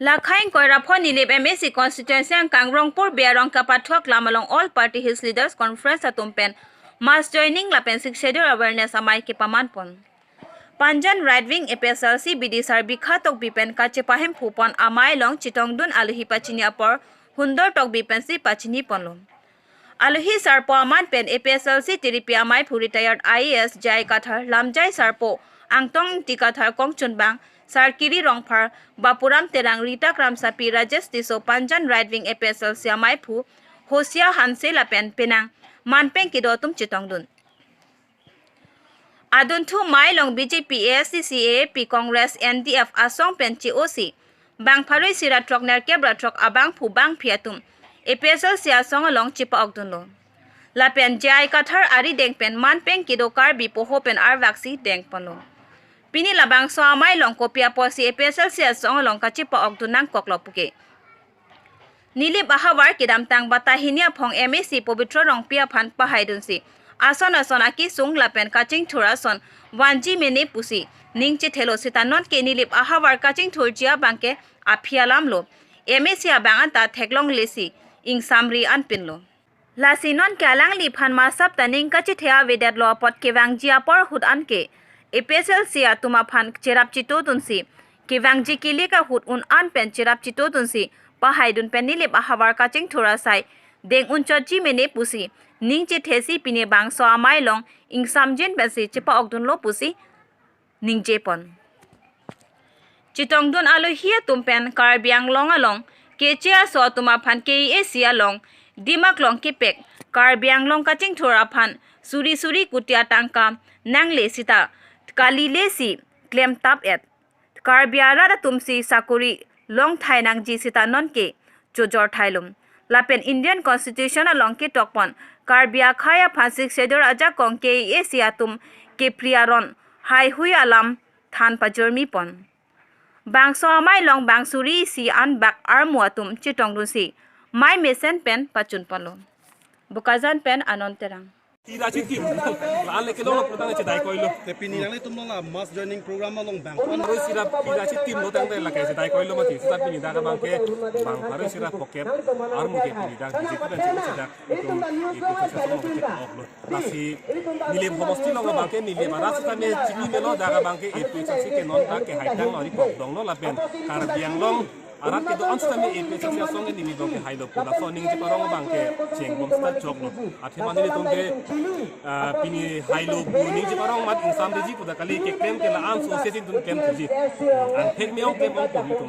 Lakhain Koirapon Nilip MSC constituency ang Kangrongpur Bearong Kapathok Lamalong All Party Hills Leaders Conference at Tumpen mass joining Lapen 6 schedule awareness Amai Kepaman pon. Panjan right wing Aphlc BD sar bikhatok bipen kachepahem phupon Amai long chitongdun aluhi pachini apor hundor tok bipen si pachini ponlom. Aluhi sarpo aman pen Aphlc tiripi Amai phu retired IAS Jai Kathar Lamjai sarpo angtong tikathar kongchunbang Sarkiri Rongphar Bapuram Terang Rita Kramsapi Rajesh Tiso Panjan right wing Aphlc Amai phu Hosia Hanse Lapen Penang Manpeng Kidotum Chitongdun Adun thu Mai long BJP ASC CAP Congress NDF Asong Pen COC Bang Pharoi Sira Trok Ner Kebra Trok Abang Phu Bang Phiatum Aphlc Asong along Chipa Ogdunlo Lapen Jai Kathar Ari Deng Pen Manpeng Kidokar Bipoho Pen Arvaksi Deng Ponlo Pini labang so Amai long kopia posi Aphlc Asong along Kachipa Ogdunang Koklopuke Nilip ahawar kidam tang batahinia phong MSC Pabitra rong pia phan pahaidunsi ason aki sung Lapen kaching thurason wanji mene pusi ningchi thelo sitanon ke Nilip ahawar kaching thurjia bangke aphialamlo MSC abangan ta theklong lesi ing samri anpinlo lasinon kalang li phan ma sap taning kachi thea vedat lo pot kewangji apor hud anke Aphlc atuma phan cherap chito tunsi kewangji kilika hud un an pen cherap chito tunsi Pahaidun pen Nilip ahawar kaching thura sai deng unchoji mene pusi ningchi thesi pine bang so Amai long ing samjen basi chipa ogdun lo pusi ningje pon chitongdun alohia tumpen karbiang long along kechia so tuma phan KAC long dimak long kepek karbiang long kaching thura phan suri kutia tangka nangle sita kalile si klem tap et karbiara da tumsi sakuri long thai nang ji sita non ke chojor thailum Lapen Indian Constitution along ke tokpon karbia khaya phasik sedor aja kong ke asiatum ke priaron hai hui alam than pajormi pon bangso Amai long bangsuri si an bak armuatum chitongdun si mai mesen pen pachun palo bukazan pen anonterang Irachi tim lan leke long prodang che dai koilo te pini nang tum long mass joining program long bang paro sira irachi tim no tang la ke che dai koilo mati sita pini da bang ke bang paro sira poket ar mu ke pini da ji tu ben che da to nasi Nilip homosti long bang ke Nilip ara sita me chini me lo da bang ke Aphlc ke non da ke haitang ori kok dong no Lapen karbiang long arat ke do ansta me Aphlc asong ni dong ke hailo pula so ning ji parong bang ke cheng bom sta chok no athe mani tong ke pini hailo ning ji parong mat insam de ji puda kali ke claim ke la an so se tin dun kem ji an phek me ong kem ong ko mi to